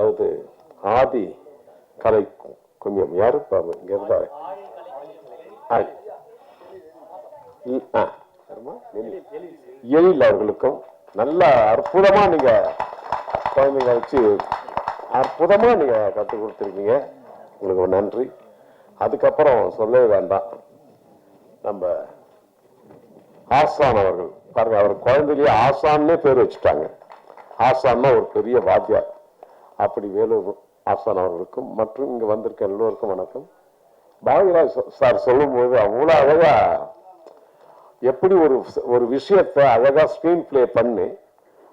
அதாவது ஆதி கலை கொஞ்சம் யாரு இங்க இருந்தா எழில் அவர்களுக்கும் நல்ல அற்புதமா நீங்க குழந்தைங்க வச்சு அற்புதமா நீங்க கற்றுக் கொடுத்துருக்கீங்க. உங்களுக்கு நன்றி. அதுக்கப்புறம் சொல்லவே வேண்டாம், நம்ம ஆசான் அவர்கள் பாருங்க, அவர் குழந்தையிலேயே ஆசான்னே பேர் வச்சுட்டாங்க. ஆசான்னா ஒரு பெரிய வாத்தியார். அப்படி வேலூர் ஆசான் அவர்களுக்கும் மற்றும் இங்க வந்திருக்க எல்லோருக்கும் வணக்கம். பாகிராஜ் சார் சொல்லும் போது அவ்வளவு அழகா எப்படி ஒரு விஷயத்தை அழகா ஸ்கிரீன் பிளே பண்ணி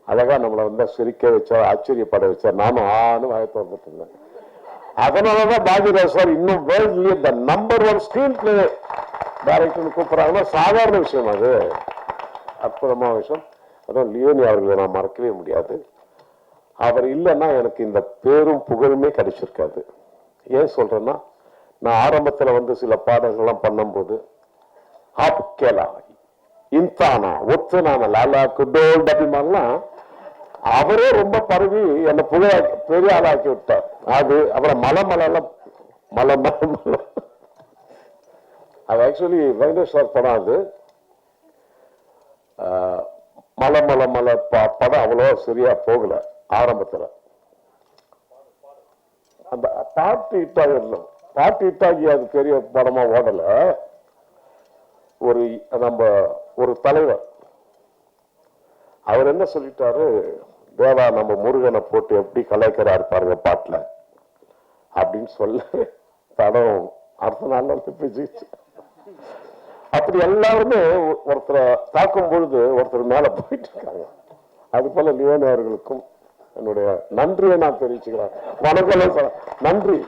அழகா நம்மளை வந்து சிரிக்க வச்சா, ஆச்சரியப்பட வச்சா. நானும் வாயத்தை வந்துட்டு இருந்தேன். அதனாலதான் பாகிராஜ் சார் இன்னும் வேர்ல்ட்லயே the number 1 screenplay director கூப்பிடுறாங்கன்னா சாதாரண விஷயம், அது அற்புதமான விஷயம். அதான் லியோனி அவர்களை நான் மறக்கவே முடியாது. அவர் இல்லைன்னா எனக்கு இந்த பேரும் புகழுமே கிடைச்சிருக்காது. ஏன் சொல்றேன்னா, நான் ஆரம்பத்தில் வந்து சில பாடல்கள்லாம் பண்ணும்போது ஆப்கேலா இன்தானா ஒத்துனான லாலா குடோல் அப்படிமாலாம் அவரே ரொம்ப பரவி என்னை பெரிய ஆளாக்கி விட்டார். அது அப்புறம் மலை அது ஆக்சுவலி வெங்கடேஸ்வர் படம். அது மலை படம் அவ்வளோ சரியா போகல ஆரம்பத்தில். அந்த பாட்டு இட்டாகி அது பெரிய படமா ஓடல. ஒரு தலைவர் அவர் என்ன சொல்லிட்டாரு, தேவா நம்ம முருகனை போட்டு எப்படி கலைக்கிறாரு பாருங்க பாட்டுல அப்படின்னு சொல்ல படம் அடுத்த நாள் பிரிச்சு. அப்படி எல்லாருமே ஒருத்தரை தாக்கும் பொழுது ஒருத்தர் மேல போயிட்டு இருக்காங்க. அது போல லியோனி அவர்களுக்கும் என்னுடைய நன்றியை நான் தெரிவிச்சுக்கிறேன். வணக்கம், நன்றி.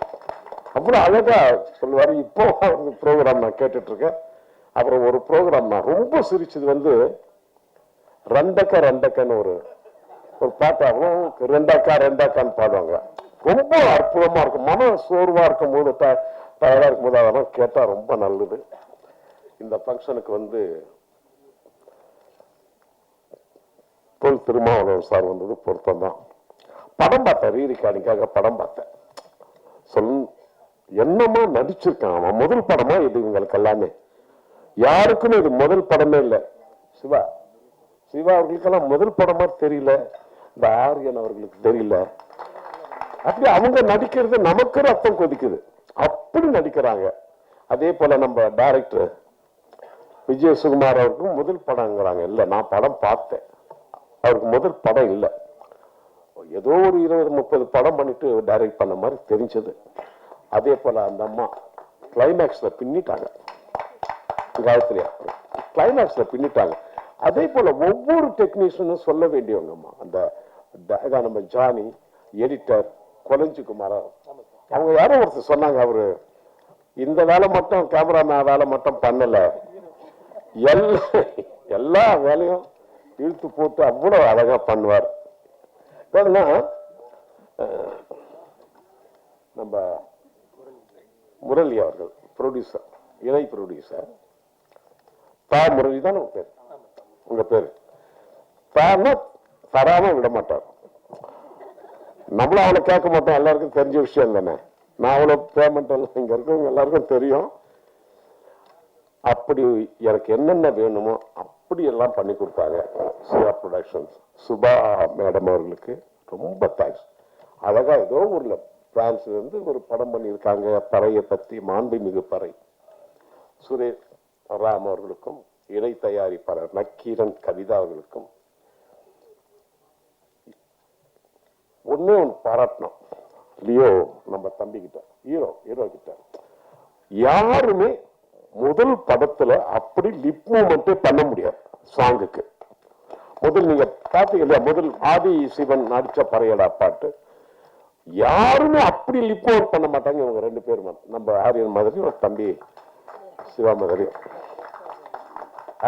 அவ்வளவு அழகா சொல்லுவாரு. இப்போ ப்ரோக்ராம் நான் கேட்டுட்டு இருக்கேன். அப்புறம் ஒரு ப்ரோக்ராம் நான் ரொம்ப சிரிச்சது வந்து ரெண்டக்கன்னு ஒரு பாட்டு. அவ்வளோ ரெண்டாக்கான்னு பாடுவாங்க. ரொம்ப அற்புதமா இருக்கும். மன சோர்வா இருக்கும் போது, டயர்டா இருக்கும் போது அதெல்லாம் கேட்டா ரொம்ப நல்லது. இந்த ஃபங்க்ஷனுக்கு வந்து தொல் திருமாவளவன் சார் வந்தது பொருத்தம் தான். படம் பார்த்தேன், ரீ ரெக்கார்டிங்காக படம் பார்த்தேன். என்னமா நடிச்சிருக்கான் அவன். முதல் படமா இது இவங்களுக்கு எல்லாமே. யாருக்குன்னு இது முதல் படமே இல்லை. சிவா அவர்களுக்கெல்லாம் முதல் படமா தெரியல. இந்த ஆரியன் அவர்களுக்கு தெரியல. அப்படி அவங்க நடிக்கிறது நமக்கு ரத்தம் கொதிக்குது. அப்படி நடிக்கிறாங்க. அதே போல நம்ம டைரக்டர் விஜய் சுகுமார் அவருக்கும் முதல் படங்கிறாங்க. இல்லை, நான் படம் பார்த்தேன், அவருக்கு முதல் படம் இல்லை. ஏதோ ஒரு 20-30 படம் பண்ணிட்டு டைரக்ட் பண்ண மாதிரி தெரிஞ்சது. அதே போல அந்த அம்மா கிளைமேக்ஸ்ல பின்னிட்டாங்க. காயத்ரியா கிளைமேக்ஸ்ல பின்னிட்டாங்க. அதே போல ஒவ்வொரு டெக்னீஷியனும் சொல்ல வேண்டியவங்கம்மா. அந்த நம்ம ஜானி எடிட்டர் கொலஞ்சிக்குமார் அவங்க யாரும் ஒருத்தர் சொன்னாங்க, அவரு இந்த வேலை மட்டும் கேமராமேன் வேலை மட்டும் பண்ணல, எல்லா வேலையும் இழுத்து போட்டு அவ்வளவு அழகா பண்ணுவார். நம்ம முரளி அவர்கள் ப்ரொடியூசர், இணை ப்ரொடியூசர். முரளி தான் உங்க பேரு. தராம விட மாட்டார். நம்மளும் அவளை கேட்க மாட்டோம். எல்லாருக்கும் தெரிஞ்ச விஷயம் தானே. நான் அவ்வளவு பேமெண்ட் எல்லாம் இங்க இருக்கவங்க எல்லாருக்கும் தெரியும். அப்படி எனக்கு என்னென்ன வேணுமோ அப்படி எல்லாம் பண்ணி கொடுத்தாங்க சிவா ப்ரொடக்ஷன்ஸ். சுபா மேடம் அவர்களுக்கு ரொம்ப தேங்க்ஸ். அழகா ஏதோ ஊர்ல பிரான்ஸ்ல இருந்து ஒரு படம் பண்ணியிருக்காங்க பறையை பத்தி, மாண்புமிகு பறை. சுரேஷ் ராம் அவர்களுக்கும் இணை தயாரிப்பாளர் நக்கீரன் கவிதா அவர்களுக்கும் ஒண்ணு பாராட்டணும். லியோ நம்ம தம்பி கிட்ட, ஹீரோ கிட்ட யாருமே முதல் படத்துல அப்படி லிப் மூமெண்டே பண்ண முடியாது. சாங்குக்கு முதல் நீங்க பாத்தீங்க இல்லையா, முதல் ஆதி சிவன் நடிச்ச பறையடா பாட்டு யாருமே அப்படி லிப் மூமெண்ட் பண்ண மாட்டாங்க. இவங்க 2 பேரும் நம்ம ஆரியன் மாதிரி ஒரு தம்பி சிவா மாதிரி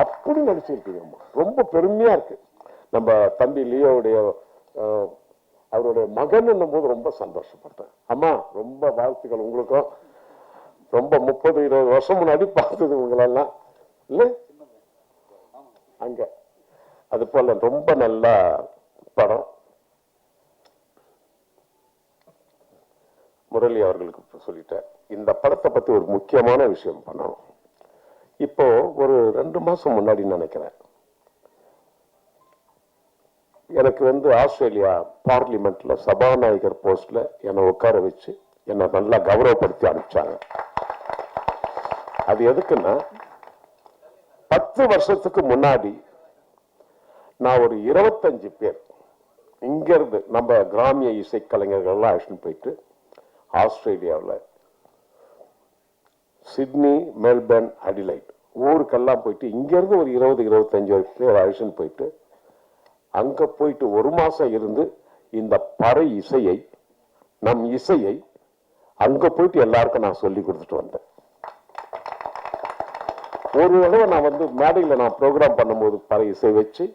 அப்படி நடிச்சிருக்கீங்க. ரொம்ப பெருமையா இருக்கு. நம்ம தம்பி லியோவுடைய அவருடைய மகன் என்னும் போது ரொம்ப சந்தோஷப்பட்டேன். அம்மா ரொம்ப வாழ்த்துக்கள் உங்களுக்கும். ரொம்ப 30-20 வருஷம் முன்னாடி பார்த்தது உங்களெல்லாம் இல்ல அங்க. அது போல ரொம்ப நல்ல படம். முரளி அவர்களுக்கு சொல்லிட்டேன். இந்த படத்தை பத்தி ஒரு முக்கியமான விஷயம் பண்ணணும். இப்போ ஒரு 2 மாசம் முன்னாடி நினைக்கிறேன், எனக்கு ஆஸ்திரேலியா பார்லிமெண்ட்ல சபாநாயகர் போஸ்ட்ல என்னை உட்கார வச்சு என்னை நல்லா கௌரவப்படுத்தி அனுப்பிச்சாங்க. அது எதுக்குன்னா, 10 வருஷத்துக்கு முன்னாடி நான் ஒரு 25 பேர் இங்கிருந்து நம்ம கிராமிய இசை கலைஞர்கள்லாம் அழைச்சிட்டு போயிட்டு ஆஸ்திரேலியாவில் சிட்னி, மெல்பர்ன், அடிலைட் ஊருக்கெல்லாம் போயிட்டு இங்கிருந்து ஒரு 20-25 பேர் அழைச்சிட்டு போயிட்டு அங்க போயிட்டு 1 மாசம் இருந்து இந்த பறை இசையை, நம் இசையை அங்க போயிட்டு எல்லாருக்கும் நான் சொல்லி கொடுத்துட்டு வந்தேன். ஒரு தடவை நான் மேடையில் நான் ப்ரோக்ராம் பண்ணும்போது பறை இசை வச்சு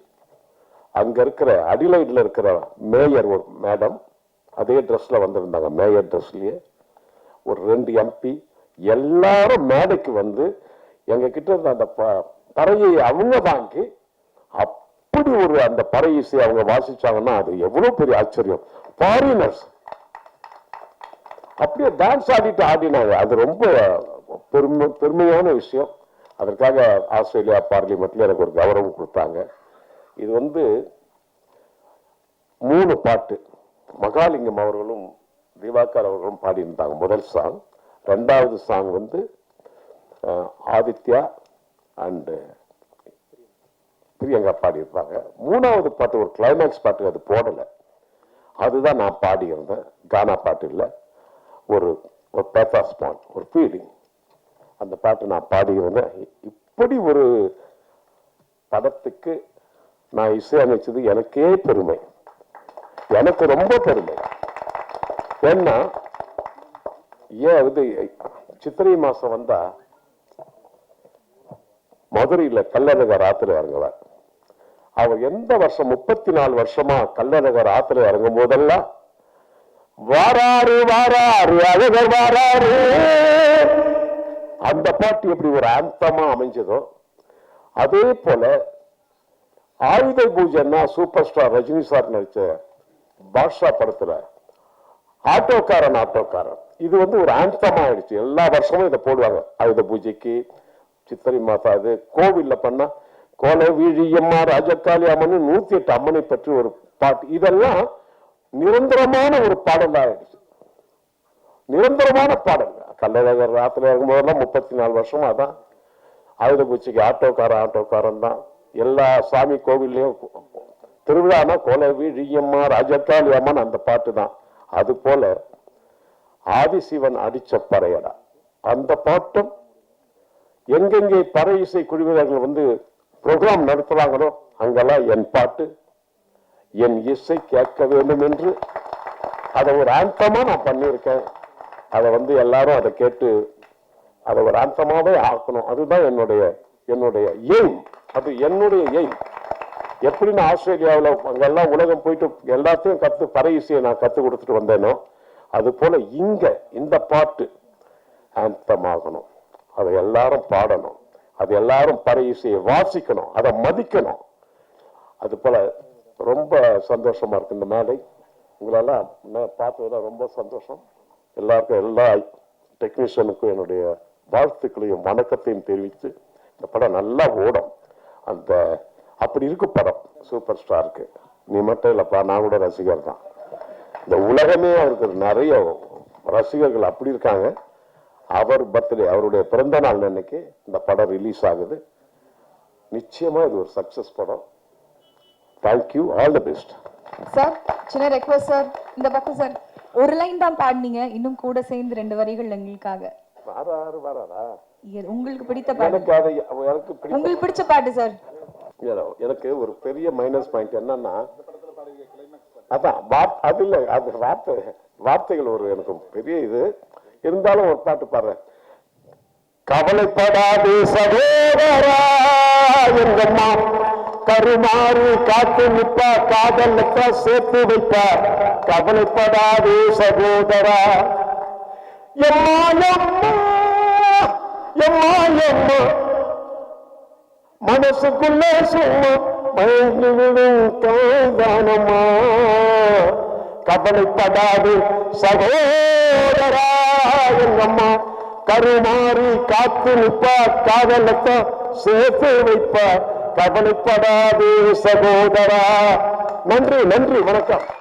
அங்க இருக்கிற அடிலைட்ல இருக்கிற மேயர் ஒரு மேடம் அதே ட்ரெஸ்ல வந்திருந்தாங்க. மேயர் ட்ரெஸ்லயே ஒரு 2 MP எல்லாரும் மேடைக்கு எங்க கிட்ட இருந்த அந்த பறையை அவங்க வாங்கி அப்படி ஒரு அந்த பறை இசை அவங்க வாசிச்சாங்கன்னா அது எவ்வளவு பெரிய ஆச்சரியம். ஃபாரினர்ஸ் அப்படியே டான்ஸ் ஆடினாங்க. அது ரொம்ப பெருமையான விஷயம். அதற்காக ஆஸ்திரேலியா பார்லிமெண்ட்ல எனக்கு ஒரு கௌரவம் கொடுத்தாங்க. இது 3 பாட்டு மகாலிங்கம் அவர்களும் திவாகர் அவர்களும் பாடியிருந்தாங்க. முதல் சாங். 2வது சாங் ஆதித்யா அண்ட் பிரியங்கா பாடியிருப்பாங்க. 3வது பாட்டு ஒரு கிளைமேக்ஸ் பாட்டு, அது போடல, அதுதான் நான் பாடியிருந்தேன். கானா பாட்டு இல்லை, ஒரு பேத்தாஸ்பான், ஒரு ஃபீலிங், அந்த பாட்டு நான் பாடியிருந்தேன். இப்படி ஒரு படத்துக்கு நான் இசையமைச்சது எனக்கே பெருமை, எனக்கு ரொம்ப பெருமை. ஏன்னா சித்திரை மாசம் வந்தா மதுரையில் கள்ளழகர் ஆத்துல இறங்குவார். அவர் எந்த வருஷம் 34 வருஷமா கள்ளழகர் ஆத்துல இறங்கும் போதெல்லாம் வாராரு வாராரு அழகர் வாராரு, அந்த பாட்டு எப்படி ஒரு ஆந்தமா அமைஞ்சதோ அதே போல ஆயுத பூஜைன்னா சூப்பர் ஸ்டார் ரஜினி சார் நடிச்ச பாட்ஷா படத்துல ஆட்டோக்காரன் இது ஒரு ஆந்தமா ஆயிடுச்சு. எல்லா வருஷமும் இதை போடுவாங்க. ஆயுத பூஜைக்கு, சித்திரை மாசம், அது கோவில்ல பண்ணா கோல வீழியம்மா ராஜக்காளி அம்மன் 108 அம்மனை பற்றி ஒரு பாட்டு. இதெல்லாம் நிரந்தரமான ஒரு பாடல் ஆயிடுச்சு, நிரந்தரமான பாடல். கள்ளழகர் ராத்திரி இருக்கும்போதெல்லாம் 34 வருஷமா தான் ஆயுத பூஜைக்கு ஆட்டோக்காரன் தான். எல்லா சாமி கோவில்லையும் திருவிழானா கோல வீழியம்மா ராஜக்காளி அம்மன் அந்த பாட்டு தான். அது போல ஆதிசிவன் அடிச்ச பறையடா அந்த பாட்டும் எங்கெங்கே பறை இசை குழுவினர்கள் ப்ரோக்ராம் நடத்துறாங்களோ அங்கெல்லாம் என் பாட்டு, என் இசை கேட்க வேண்டும் என்று அதை ஒரு ஆந்தமா நான் பண்ணியிருக்கேன். அதை எல்லாரும் அதை கேட்டு அதை ஒரு ஆந்தமாவே ஆக்கணும். அதுதான் என்னுடைய எய்ம். அது என்னுடைய எய்ம். எப்படி நான் ஆஸ்திரேலியாவில் அங்கெல்லாம் உலகம் போயிட்டு எல்லாத்தையும் பறை இசையை நான் கற்றுக் கொடுத்துட்டு வந்தேனோ அது போல இங்க இந்த பாட்டு ஆந்தமாகணும். அதை எல்லாரும் பாடணும், அது எல்லாரும் பறை இசையை வாசிக்கணும், அதை மதிக்கணும். அது போல ரொம்ப சந்தோஷமா இருக்கு இந்த மேடை. உங்களெல்லாம் பார்த்ததுல ரொம்ப சந்தோஷம். எல்லாருக்கும், எல்லா டெக்னீஷியனுக்கும் என்னுடைய வாழ்த்துக்களையும் வணக்கத்தையும் தெரிவித்து இந்த படம் நல்லா ஓடும். அந்த அப்படி இருக்கு படம். சூப்பர் ஸ்டாருக்கு நீ மட்டும் இல்லப்பா, நான் கூட ரசிகர் தான். இந்த உலகமே அவருக்கு நிறைய ரசிகர்கள் அப்படி இருக்காங்க. அவர் பர்த்டே, அவருடைய பிறந்த நாள் அன்னைக்கு இந்த படம் ரிலீஸ் ஆகுது. நிச்சயமா இது ஒரு சக்சஸ் படம். Thank you, all the best. Sir சின்ன ரெக்வெஸ்ட் சார், இந்த பக்கம் சார் ஒரு லைன் தான் பாடுனீங்க, இன்னும் கூட சேர்ந்து 2 வரிகள் எங்களுக்காக. வராரா உங்களுக்கு பிடித்த பாட்டு, உங்களுக்கு பிடிச்ச பாட்டு சார். எனக்கு ஒரு பெரிய மைனஸ் பாயிண்ட் என்னன்னா, அதான் அது இல்ல, அது வார்த்தைகள் ஒரு எனக்கு பெரிய இது இருந்தாலும் ஒரு பாட்டு பாடுறேன். கவலைப்படாதே சகோதரா எங்கம்மா கருமாறு காத்து நிப்பா, காதலத்தா சேர்த்து வைப்பா. கவலைப்படாதே சகோதரா எம்மா எம்மா எம்மா எம்மா மனசுக்குள்ளே சும்மா மயங்கி விடும் கைதானம்மா. கவலைப்படாது சகோதரா. எங்கம்மா கருமாறி காத்து நிப்பா, காதலத்தை சேர்த்து வைப்பா, கவலைப்படாது சகோதரா. நன்றி, நன்றி, வணக்கம்.